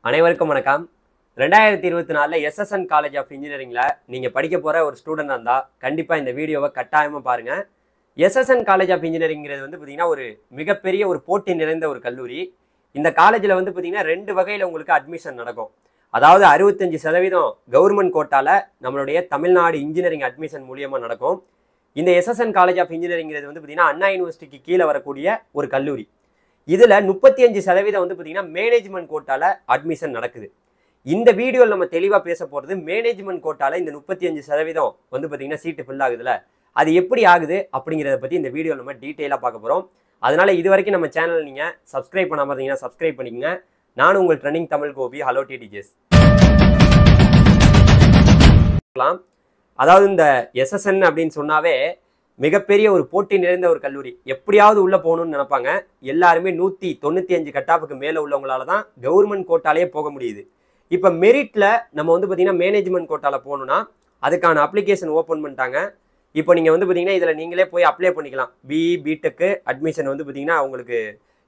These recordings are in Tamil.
அனைவருக்கும் வணக்கம். 2024 எஸ்எஸ்என் காலேஜ் ஆஃப் இன்ஜினியரிங்ல நீங்க படிக்க போற ஒரு ஸ்டூடெண்டா இருந்தா கண்டிப்பா இந்த வீடியோவை கட்டாயமா பாருங்க. எஸ்எஸ்என் காலேஜ் ஆஃப் இன்ஜினியரிங்கிறது பாத்தீங்கன்னா ஒரு மிகப்பெரிய ஒரு போட்டி நிறைந்த ஒரு கல்லூரி. இந்த காலேஜ்ல பாத்தீங்கன்னா ரெண்டு வகையில உங்களுக்கு அட்மிஷன் நடக்கும். அதாவது 65% கவர்மெண்ட் கோட்டால நம்மளுடைய தமிழ்நாடு இன்ஜினியரிங் அட்மிஷன் மூலியமா நடக்கும். இந்த எஸ்எஸ்என் காலேஜ் ஆஃப் இன்ஜினியரிங்கிறது பாத்தீங்கன்னா அண்ணா யூனிவர்சிட்டிக்கு கீழே வரக்கூடிய ஒரு கல்லூரி. இதுல 35% பாத்தீங்கன்னா மேனேஜ்மெண்ட் கோட்டால அட்மிஷன் நடக்குது. இந்த வீடியோவில் நம்ம தெளிவா பேச போறது மேனேஜ்மெண்ட் கோட்டால இந்த 35% பாத்தீங்கன்னா சீட்டு ஃபில் ஆகுதுல, அது எப்படி ஆகுது அப்படிங்கிறத பத்தி இந்த வீடியோ நம்ம டீட்டெயிலா பார்க்க போறோம். அதனால இது வரைக்கும் நம்ம சேனல் நீங்க சப்ஸ்கிரைப் பண்ணாம இருந்தீங்கன்னா சப்ஸ்கிரைப் பண்ணிக்கங்க. நானும் உங்கள் ட்ரெண்டிங் தமிழ் கோபி. ஹலோ டிடிஜிஎஸ். அதாவது இந்த எஸ்எஸ்என் அப்படின்னு சொன்னாவே மிகப்பெரிய ஒரு போட்டி நிறைந்த ஒரு கல்லூரி. எப்படியாவது உள்ள போகணும்னு நினைப்பாங்க. எல்லாருமே 195 கட்டாப்புக்கு மேல உள்ளவங்களால தான் கவர்மெண்ட் கோட்டாலே போக முடியுது. இப்ப மெரிட்ல நம்ம பாத்தீங்கன்னா மேனேஜ்மெண்ட் கோட்டால போகணும்னா அதுக்கான அப்ளிகேஷன் ஓபன் பண்ணிட்டாங்க. இப்போ நீங்க பாத்தீங்கன்னா இதுல நீங்களே போய் அப்ளை பண்ணிக்கலாம். பிஇ பிடெக் அட்மிஷன் பாத்தீங்கன்னா உங்களுக்கு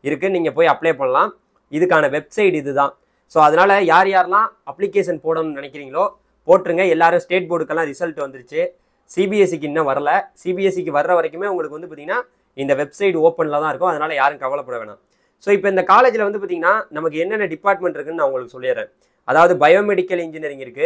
இருக்கு, நீங்க போய் அப்ளை பண்ணலாம். இதுக்கான வெப்சைட் இதுதான். ஸோ அதனால யார் யாரெல்லாம் அப்ளிகேஷன் போடணும்னு நினைக்கிறீங்களோ போட்டுருங்க. எல்லாரும் ஸ்டேட் போர்டுக்கெல்லாம் ரிசல்ட் வந்துருச்சு. சிபிஎஸ்சிக்கு இன்னும் வரல. சிபிஎஸ்சிக்கு வர்ற வரைக்குமே உங்களுக்கு பாத்தீங்கன்னா இந்த வெப்சைட் ஓப்பன்ல தான் இருக்கும். அதனால யாரும் கவலைப்பட வேணாம். ஸோ இப்போ இந்த காலேஜ்ல பாத்தீங்கன்னா நமக்கு என்னென்ன டிபார்ட்மெண்ட் இருக்குன்னு நான் உங்களுக்கு சொல்லிடுறேன். அதாவது பயோமெடிக்கல் இன்ஜினியரிங் இருக்கு.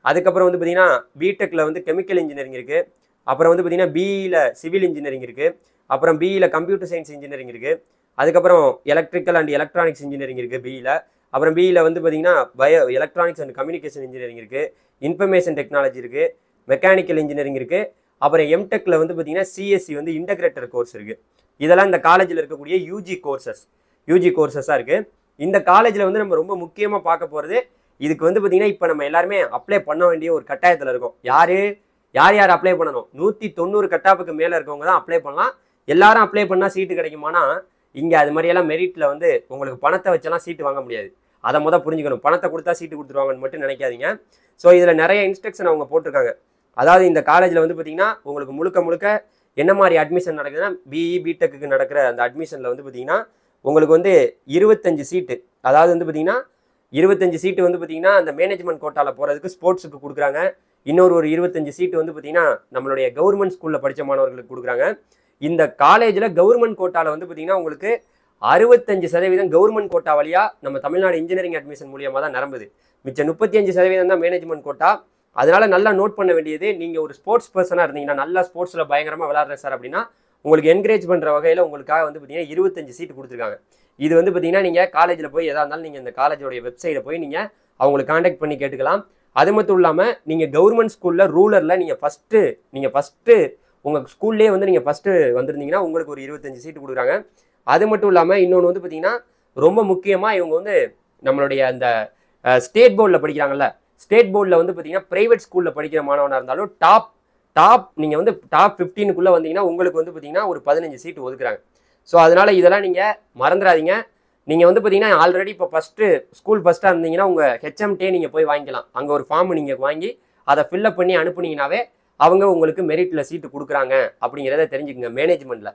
அதுக்கப்புறம் பாத்தீங்கன்னா பிடெக்ல கெமிக்கல் இன்ஜினியரிங் இருக்கு. அப்புறம் பாத்தீங்கன்னா பிஇல சிவில் இன்ஜினியரிங் இருக்கு. அப்புறம் பிஇல கம்ப்யூட்டர் சயின்ஸ் இன்ஜினியரிங் இருக்கு. அதுக்கப்புறம் எலக்ட்ரிக்கல் அண்ட் எலக்ட்ரானிக்ஸ் இன்ஜினியரிங் இருக்கு பிஇல. அப்புறம் பிஇல பாத்தீங்கன்னா எலக்ட்ரானிக்ஸ் அண்ட் கம்யூனிகேஷன் இன்ஜினியரிங் இருக்கு. இன்ஃபர்மேஷன் டெக்னாலஜி இருக்கு. மெக்கானிக்கல் இன்ஜினியரிங் இருக்கு. அப்புறம் எம்டெக்ல பாத்தீங்கன்னா சிஎஸ்சி இன்டகிரேட்டர் கோர்ஸ் இருக்கு. இதெல்லாம் இந்த காலேஜில் இருக்கக்கூடிய யூஜி கோர்சஸா இருக்கு. இந்த காலேஜ்ல நம்ம ரொம்ப முக்கியமா பார்க்க போறது இதுக்கு பாத்தீங்கன்னா இப்போ நம்ம எல்லாருமே அப்ளை பண்ண வேண்டிய ஒரு கட்டாயத்தில் இருக்கும். யார் அப்ளை பண்ணணும்? 190 கட்டாப்புக்கு மேல இருக்கவங்க தான் அப்ளை பண்ணலாம். எல்லாரும் அப்ளை பண்ணா சீட்டு கிடைக்குமானா இங்க அது மாதிரியெல்லாம் மெரிட்ல உங்களுக்கு பணத்தை வச்செல்லாம் சீட்டு வாங்க முடியாது. அதை புரிஞ்சுக்கணும். பணத்தை கொடுத்தா சீட்டு கொடுத்துருவாங்கன்னு மட்டும் நினைக்காதீங்க. ஸோ இதுல நிறைய இன்ஸ்ட்ரக்ஷன் அவங்க போட்டிருக்காங்க. அதாவது இந்த காலேஜ்ல பாத்தீங்கன்னா உங்களுக்கு முழுக்க என்ன மாதிரி அட்மிஷன் நடக்குதுன்னா பிஇ பிடெக்கு நடக்கிற அந்த அட்மிஷன்ல பாத்தீங்கன்னா உங்களுக்கு 25 சீட்டு. அதாவது பாத்தீங்கன்னா 25 சீட்டு பாத்தீங்கன்னா அந்த மேனேஜ்மெண்ட் கோட்டால போறதுக்கு ஸ்போர்ட்ஸுக்கு கொடுக்குறாங்க. இன்னொரு 25 சீட்டு பாத்தீங்கன்னா நம்மளுடைய கவர்மெண்ட் ஸ்கூல்ல படிச்ச மாணவர்களுக்கு கொடுக்குறாங்க. இந்த காலேஜ்ல கவர்மெண்ட் கோட்டால பாத்தீங்கன்னா உங்களுக்கு 65% கவர்மெண்ட் கோட்டா வழியா நம்ம தமிழ்நாடு இன்ஜினியரிங் அட்மிஷன் மூலியமா தான் நிரம்புது. மிச்சம் 35% தான் மேனேஜ்மெண்ட் கோட்டா. அதனால நல்லா நோட் பண்ண வேண்டியது, நீங்க ஒரு ஸ்போர்ட்ஸ் பர்சனா இருந்தீங்கன்னா, நல்லா ஸ்போர்ட்ஸ்ல பயங்கரமா விளையாடுற சார் அப்படின்னா உங்களுக்கு என்கரேஜ் பண்ற வகையில உங்களுக்காக பாத்தீங்கன்னா 25 சீட்டு கொடுத்துருக்காங்க. இது பாத்தீங்கன்னா நீங்க காலேஜ்ல போய் எதா இருந்தாலும் நீங்க இந்த காலேஜோட வெப்சைட்ல போய் நீங்க அவங்களை கான்டாக்ட் பண்ணி கேட்டுக்கலாம். அது மட்டும் இல்லாம நீங்க கவர்மெண்ட் ஸ்கூல்ல ரூலர்ல நீங்க ஃபர்ஸ்ட் உங்க ஸ்கூல்லேயே நீங்க ஃபர்ஸ்ட் வந்திருந்தீங்கன்னா உங்களுக்கு ஒரு 25 சீட்டு கொடுக்குறாங்க. அது மட்டும் இல்லாம இன்னொன்று பாத்தீங்கன்னா ரொம்ப முக்கியமா இவங்க நம்மளுடைய அந்த ஸ்டேட் போர்டில் படிக்கிறாங்கல்ல, ஸ்டேட் போர்டில் பாத்தீங்கன்னா பிரைவேட் ஸ்கூல்ல படிக்கிற மாணவனாக இருந்தாலும் டாப் நீங்க டாப் 15க்குள்ள வந்தீங்கன்னா உங்களுக்கு பாத்தீங்கன்னா ஒரு 15 சீட்டு ஒதுக்குறாங்க. ஸோ அதனால இதெல்லாம் நீங்க மறந்துடாதீங்க. நீங்க பாத்தீங்கன்னா ஆல்ரெடி இப்போ ஸ்கூல் ஃபர்ஸ்டா இருந்தீங்கன்னா உங்க ஹெச்எம்டே நீங்க போய் வாங்கிக்கலாம். அங்க ஒரு ஃபார்ம் நீங்க வாங்கி அதை ஃபில்அப் பண்ணி அனுப்புனீங்கன்னாவே அவங்க உங்களுக்கு மெரிட்ல சீட்டு கொடுக்குறாங்க அப்படிங்கிறத தெரிஞ்சுக்கங்க மேனேஜ்மெண்ட்ல.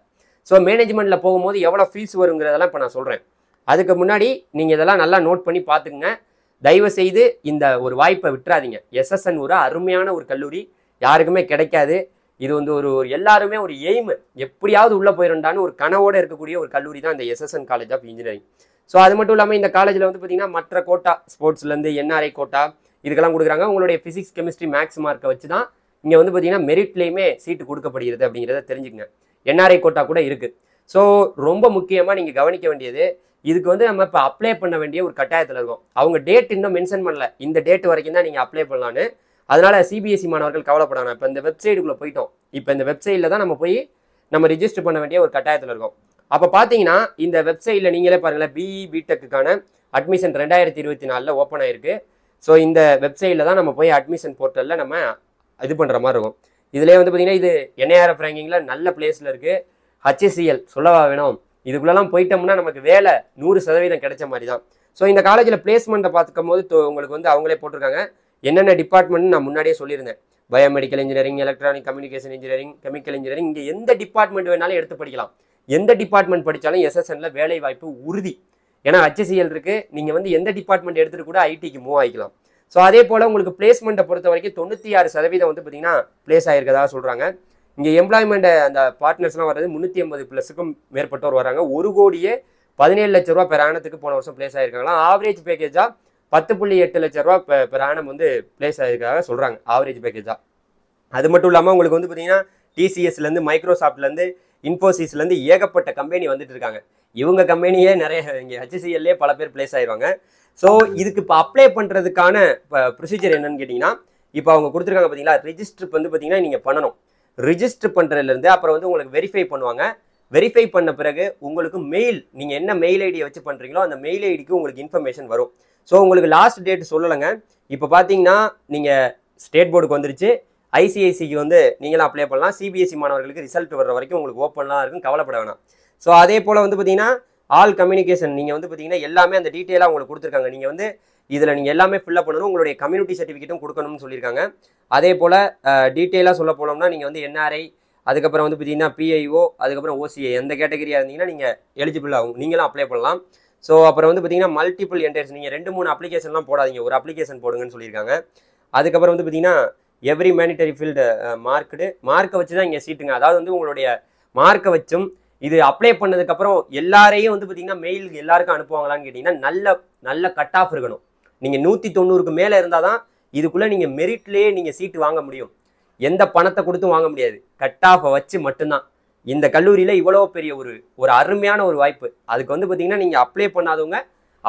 ஸோ மேனேஜ்மெண்ட்ல போகும்போது எவ்வளவு ஃபீஸ் வருங்கிறதெல்லாம் இப்போ நான் சொல்றேன். அதுக்கு முன்னாடி நீங்க இதெல்லாம் நல்லா நோட் பண்ணி பார்த்துக்குங்க. தயவு செய்து இந்த ஒரு வாய்ப்பை விட்டுறாதீங்க. எஸ்எஸ்என் ஒரு அருமையான ஒரு கல்லூரி, யாருக்குமே கிடைக்காது. இது ஒரு எல்லாருமே ஒரு எய்ம், எப்படியாவது உள்ள போயிடண்டான்னு ஒரு கனவோட இருக்கக்கூடிய ஒரு கல்லூரி தான் இந்த SSN college of engineering. So அது மட்டும் இல்லாமல் இந்த காலேஜில் பாத்தீங்கன்னா மற்ற கோட்டா ஸ்போர்ட்ஸ்லேருந்து என்ஆர்ஐ கோட்டா இதுக்கெல்லாம் கொடுக்குறாங்க. உங்களுடைய பிசிக்ஸ் கெமிஸ்ட்ரி மேக்ஸ் மார்க்கை வச்சு தான் இங்கே பாத்தீங்கன்னா மெரிட்லேயுமே சீட்டு கொடுக்கப்படுகிறது அப்படிங்கிறத தெரிஞ்சுக்கங்க. என்ஆர்ஐ கோட்டா கூட இருக்கு. ஸோ ரொம்ப முக்கியமாக நீங்கள் கவனிக்க வேண்டியது, இதுக்கு நம்ம இப்போ அப்ளை பண்ண வேண்டிய ஒரு கட்டாயத்தில் இருக்கும். அவங்க டேட் இன்னும் மென்ஷன் பண்ணல, இந்த டேட் வரைக்கும் தான் நீங்கள் அப்ளை பண்ணலான்னு. அதனால சிபிஎஸ்சி மாணவர்கள் கவலைப்படாங்க. இப்போ இந்த வெப்சைட்டுக்குள்ளே போயிட்டோம். இப்போ இந்த வெப்சைட்டில் தான் நம்ம ரிஜிஸ்டர் பண்ண வேண்டிய ஒரு கட்டாயத்தில் இருக்கும். அப்போ பார்த்தீங்கன்னா இந்த வெப்சைட்டில் நீங்களே பாருங்களேன், பிஇ பிடெக்குக்கான அட்மிஷன் 2024 ஓப்பன் ஆயிருக்கு. ஸோ இந்த வெப்சைட்டில் தான் நம்ம போய் அட்மிஷன் போர்ட்டலில் நம்ம இது பண்ணுற மாதிரி இருக்கும். இதுலேயே பார்த்தீங்கன்னா இது என்ஐஆர்எஃப் ரேங்கிங்கில் நல்ல பிளேஸில் இருக்குது. HSCL சொல்லவா வேணும், இதுக்குள்ளெல்லாம் போயிட்டோம்னா நமக்கு வேலை 100% கிடைச்ச மாதிரி தான். ஸோ இந்த காலேஜில் பிளேஸ்மெண்ட்டை பார்த்துக்கும் போது உங்களுக்கு அவங்களே போட்டிருக்காங்க என்னென்ன டிபார்ட்மெண்ட் நான் முன்னாடியே சொல்லியிருந்தேன். Biomedical engineering, electronic communication engineering, chemical engineering, இங்கே எந்த டிபார்ட்மெண்ட் வேணாலும் எடுத்து படிக்கலாம். எந்த டிபார்ட்மெண்ட் படித்தாலும் எஸ்எஸ்என்ல வேலை வாய்ப்பு உறுதி. ஏன்னா HCL இருக்கு, நீங்கள் வந்து எந்த டிபார்ட்மெண்ட் எடுத்துகிட்டு கூட ஐடிக்கு மூவ் ஆகிக்கலாம். ஸோ அதே போல் உங்களுக்கு பிளேஸ்மெண்ட்டை பொறுத்த வரைக்கும் 96% வந்து பார்த்தீங்கன்னா பிளேஸ் ஆகிருக்கதா சொல்கிறாங்க. இங்கே எம்ப்ளாய்மெண்ட் அந்த பார்ட்னர்ஸ்லாம் வர்றது 350+ மேற்பட்டோர் வராங்க. 1,17 லட்ச ரூபா பெர் ஆனத்துக்கு போன வருஷம் பிளேஸ் ஆகிருக்காங்களாம். ஆவரேஜ் பேக்கேஜாக 10.8 லட்ச ரூபா பெர் ஆனம் வந்து பிளேஸ் ஆகிருக்காங்க சொல்கிறாங்க, ஆவரேஜ் பேக்கேஜாக. அது மட்டும் இல்லாமல் உங்களுக்கு வந்து பார்த்தீங்கன்னா TCSலேருந்து, மைக்ரோசாஃப்ட்லேருந்து, இன்ஃபோசிஸ்லேருந்து ஏகப்பட்ட கம்பெனி வந்துட்டு இருக்காங்க. இவங்க கம்பெனியே நிறைய இங்கே HCLலே பல பேர் பிளேஸ் ஆயிடுவாங்க. ஸோ இதுக்கு இப்போ அப்ளை பண்ணுறதுக்கான ப்ரொசீஜர் என்னன்னு கேட்டிங்கன்னா, இப்போ அவங்க கொடுத்துருக்காங்க பார்த்தீங்களா, ரிஜிஸ்டர் வந்து பார்த்தீங்கன்னா நீங்கள் பண்ணணும். ரிஜிஸ்டர் பண்ணுறதுலேருந்து அப்புறம் வந்து உங்களுக்கு வெரிஃபை பண்ணுவாங்க. வெரிஃபை பண்ண பிறகு உங்களுக்கு மெயில், நீங்கள் என்ன மெயில் ஐடியை வச்சு பண்ணுறீங்களோ அந்த மெயில் ஐடிக்கு உங்களுக்கு இன்ஃபர்மேஷன் வரும். ஸோ உங்களுக்கு லாஸ்ட் டேட் சொல்லலைங்க. இப்போ பார்த்தீங்கன்னா நீங்கள் ஸ்டேட் போர்டுக்கு வந்துருச்சு, ICICக்கு வந்து நீங்களும் அப்ளை பண்ணலாம். CBSE மாணவர்களுக்கு ரிசல்ட் வர்ற வரைக்கும் உங்களுக்கு ஓப்பன்லாம் இருக்கும், கவலைப்பட வேணாம். ஸோ அதே போல் வந்து பார்த்தீங்கன்னா ஆல் கம்யூனிகேஷன் நீங்கள் வந்து பார்த்தீங்கன்னா எல்லாமே அந்த டீட்டெயிலாக உங்களுக்கு கொடுத்துருக்காங்க. நீங்கள் வந்து இதில் நீங்கள் எல்லாமே ஃபில்அப் பண்ணணும். உங்களுடைய கம்யூனிட்டி சர்டிஃபிகேட்டும் கொடுக்கணும்னு சொல்லியிருக்காங்க. அதே போல் டீட்டெயிலாக சொல்ல போனோம்னா நீங்கள் வந்து NRI, அதுக்கப்புறம் வந்து பார்த்தீங்கன்னா PIO, அதுக்கப்புறம் OCA எந்த கேட்டகரியாக இருந்தீங்கன்னா நீங்கள் எலிஜிபிள் ஆகும், நீங்களும் அப்ளை பண்ணலாம். ஸோ அப்புறம் வந்து பார்த்தீங்கன்னா மல்டிபிள் என்ட்ரிஸ், நீங்கள் 2-3 அப்ளிகேஷன்லாம் போடாதீங்க, ஒரு அப்ளிகேஷன் போடுங்கன்னு சொல்லியிருக்காங்க. அதுக்கப்புறம் வந்து பார்த்தீங்கன்னா எவ்ரி மேனிட்டரி ஃபீல்டு மார்க்கை வச்சு தான் இங்கே சீட்டுங்க. அதாவது வந்து உங்களுடைய மார்க்கை வச்சும் இது அப்ளை பண்ணதுக்கப்புறம் எல்லாரையும் வந்து பார்த்தீங்கன்னா மெயில் எல்லாருக்கும் அனுப்புவாங்களான்னு கேட்டிங்கன்னா நல்ல கட் ஆஃப் இருக்கணும். நீங்கள் 190க்கு மேலே இருந்தால் தான் இதுக்குள்ளே நீங்கள் மெரிட்லேயே நீங்கள் சீட்டு வாங்க முடியும். எந்த பணத்தை கொடுத்தும் வாங்க முடியாது, கட் ஆஃபை வச்சு மட்டும்தான். இந்த கல்லூரியில் இவ்வளோ பெரிய ஒரு அருமையான ஒரு வாய்ப்பு. அதுக்கு வந்து பார்த்தீங்கன்னா நீங்கள் அப்ளை பண்ணாதவங்க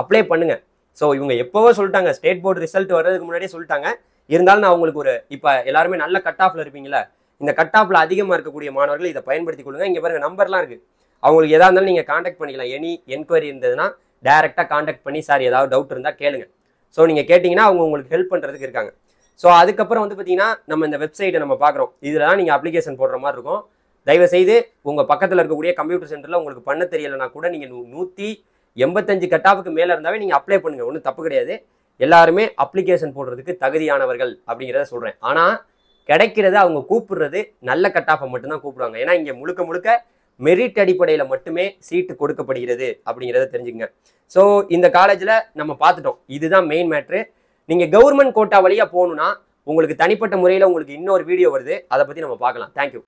அப்ளை பண்ணுங்க. ஸோ இவங்க எப்போவோ சொல்லிட்டாங்க, ஸ்டேட் போர்டு ரிசல்ட் வர்றதுக்கு முன்னாடியே சொல்லிட்டாங்க. இருந்தாலும் நான் உங்களுக்கு இப்போ எல்லாருமே நல்ல கட் ஆஃப்ல இருப்பீங்களா, இந்த கட் ஆஃப்ல அதிகமாக இருக்கக்கூடிய மாணவர்கள் இதை பயன்படுத்தி கொள்ளுங்க. இங்கே பாருங்க நம்பர்லாம் இருக்குது, அவங்களுக்கு எதாக இருந்தாலும் நீங்கள் காண்டாக்ட் பண்ணிக்கலாம். எனி என்கொயரி இருந்ததுன்னா டைரெக்டாக காண்டாக்ட் பண்ணி சார் ஏதாவது டவுட் இருந்தால் கேளுங்க. ஸோ நீங்கள் கேட்டிங்கன்னா அவங்க உங்களுக்கு ஹெல்ப் பண்ணுறதுக்கு இருக்காங்க. ஸோ அதுக்கப்புறம் வந்து பார்த்தீங்கன்னா நம்ம இந்த வெப்சைட்டை நம்ம பார்க்குறோம், இதில் தான் நீங்கள் அப்ளிகேஷன் போடுற மாதிரி இருக்கும். தயவுசெய்து உங்கள் பக்கத்தில் இருக்கக்கூடிய கம்ப்யூட்டர் சென்டரில் உங்களுக்கு பண்ண தெரியலைன்னா கூட நீங்கள் 185 கட் ஆஃபுக்கு மேலே இருந்தாவே நீங்கள் அப்ளை பண்ணுங்கள், ஒன்றும் தப்பு கிடையாது. எல்லாருமே அப்ளிகேஷன் போடுறதுக்கு தகுதியானவர்கள் அப்படிங்கிறத சொல்கிறேன். ஆனால் கிடைக்கிறது அவங்க கூப்பிடுறது நல்ல கட் ஆஃபை மட்டும்தான் கூப்பிடுவாங்க. ஏன்னா இங்கே முழுக்க மெரிட் அடிப்படையில் மட்டுமே சீட்டு கொடுக்கப்படுகிறது அப்படிங்கிறத தெரிஞ்சுக்கங்க. ஸோ இந்த காலேஜில் நம்ம பார்த்துட்டோம், இதுதான் மெயின் மேட்ரு. நீங்கள் கவர்மெண்ட் கோட்டா வழியாக போகணுன்னா உங்களுக்கு தனிப்பட்ட முறையில் உங்களுக்கு இன்னொரு வீடியோ வருது, அதை பற்றி நம்ம பார்க்கலாம். தேங்க்யூ.